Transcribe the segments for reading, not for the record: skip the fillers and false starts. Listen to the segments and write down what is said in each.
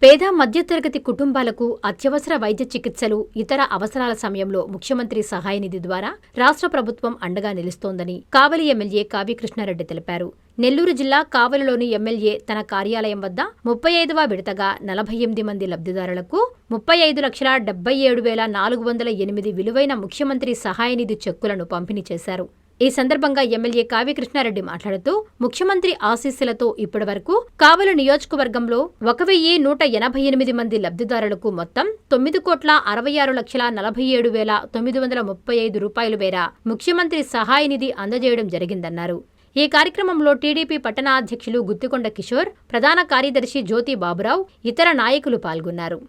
పేద మధ్యతరగతి కుటుంబాలకు అత్యవసర వైద్య చికిత్సలు, ఇతర అవసరాల సమయంలో ముఖ్యమంత్రి సహాయ నిధి ద్వారా రాష్ట్ర ప్రభుత్వం అండగా నిలుస్తోందని కావలి ఎమ్మెల్యే కావ్య కృష్ణారెడ్డి తెలిపారు. నెల్లూరు జిల్లా కావలిలోని ఎమ్మెల్యే తన కార్యాలయం వద్ద 35వ విడతగా 48 మంది లబ్ధిదారులకు 35,77,408 విలువైన ముఖ్యమంత్రి సహాయ నిధి చెక్కులను పంపిణీ చేశారు. ఈ సందర్భంగా ఎమ్మెల్యే కావ్య కృష్ణారెడ్డి మాట్లాడుతూ, ముఖ్యమంత్రి ఆశీస్సులతో ఇప్పటివరకు కావలి నియోజకవర్గంలో 1,188 మంది లబ్ధిదారులకు మొత్తం 9,66,47,935 రూపాయలు మేర ముఖ్యమంత్రి సహాయ నిధి అందజేయడం జరిగిందన్నారు. ఈ కార్యక్రమంలో టీడీపీ పట్టణ అధ్యక్షులు గుత్తికొండ కిషోర్, ప్రధాన కార్యదర్శి జ్యోతి బాబురావు, ఇతర నాయకులు పాల్గొన్నారు.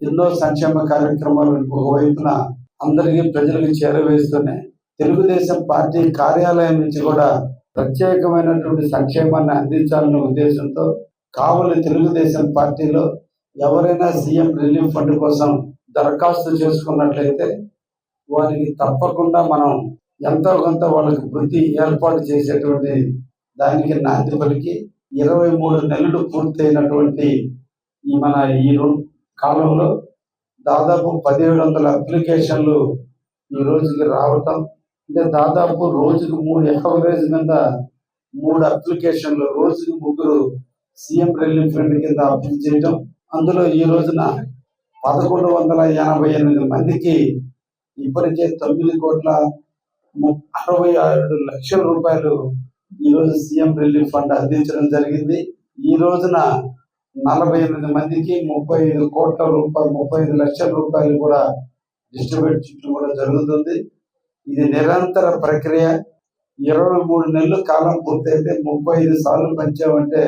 ఎన్నో సంక్షేమ కార్యక్రమాలు ఒకవైపున అందరికీ ప్రజలకు చేరవేస్తూనే తెలుగుదేశం పార్టీ కార్యాలయం నుంచి కూడా ప్రత్యేకమైనటువంటి సంక్షేమాన్ని అందించాలనే ఉద్దేశంతో కావలి తెలుగుదేశం పార్టీలో ఎవరైనా సీఎం రిలీఫ్ ఫండ్ కోసం దరఖాస్తు చేసుకున్నట్లయితే వారికి తప్పకుండా మనం ఎంతో కొంత వాళ్ళకి వృత్తి ఏర్పాటు చేసేటువంటి దానికి నాంది పలికి 23 నెలలు పూర్తయినటువంటి ఈ కాలంలో దాదాపు 1,700 అప్లికేషన్లు ఈ రోజుకి రావటం, అంటే దాదాపు రోజుకు 3 యావరేజ్ మీద 3 అప్లికేషన్లు, రోజుకి 3 సీఎం రిలీఫ్ ఫండ్ కింద అప్లై చేయడం. అందులో ఈ రోజున 1,188 మందికి ఇప్పటికే 9,67,00,000 రూపాయలు ఈ రోజు సీఎం రిలీఫ్ ఫండ్ అందించడం జరిగింది. ఈ రోజున 48 మందికి 35 లక్షల రూపాయలు కూడా డిస్ట్రిబ్యూట్ చేయడం కూడా జరుగుతుంది. ఇది నిరంతర ప్రక్రియ. 23 నెలల కాలం పూర్తయితే 35 సార్లు పంచామంటే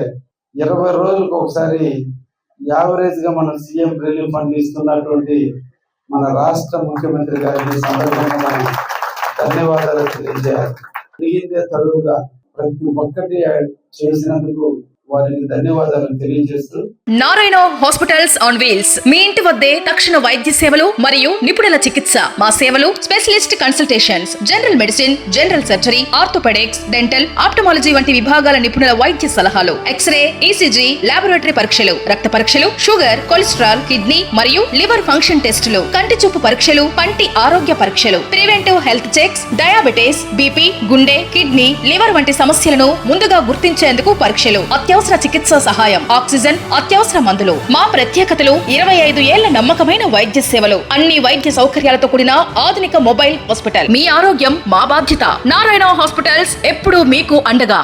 20 రోజులకు ఒకసారి యావరేజ్ గా మనం సీఎం రిలీఫ్ ఫండ్ ఇస్తున్నటువంటి మన రాష్ట్ర ముఖ్యమంత్రి గారికి సందర్భంగా మనం ధన్యవాదాలు తెలియజేయాలి. అడిగిందే తరువుగా ప్రతి ఒక్కటి చేసినందుకు వారికి ధన్యవాదాలు తెలియజేస్తూ, నారాయణ హాస్పిటల్స్ ఆన్ వీల్స్ మీ ఇంటి వద్దే తక్షణ వైద్య సేవలు మరియు నిపుణుల చికిత్స. మా సేవలు specialist consultations, general medicine, general surgery, orthopaedics, dental, ophthalmology వంటి విభాగాల నిపుణుల వైద్య సలహాలు, ఎక్స్రే, ఈసీజీ, లాబొరేటరీ పరీక్షలు, రక్త పరీక్షలు, షుగర్, కొలెస్ట్రాల్, కిడ్నీ మరియు లివర్ ఫంక్షన్ టెస్టులు, కంటి చూపు పరీక్షలు, పంటి ఆరోగ్య పరీక్షలు, preventive health checks, diabetes, BP, గుండె, కిడ్నీ, లివర్ వంటి సమస్యలను ముందుగా గుర్తించేందుకు పరీక్షలు, అత్యవసర చికిత్సా సహాయం, ఆక్సిజన్, అత్యవసర మందులు. మా ప్రత్యేకతలు 25 ఏళ్ల నమ్మకమైన వైద్య సేవలు, అన్ని వైద్య సౌకర్యాలతో కూడిన ఆధునిక మొబైల్ హాస్పిటల్. మీ ఆరోగ్యం మా బాధ్యత. నారాయణ హాస్పిటల్స్ ఎప్పుడూ మీకు అండగా.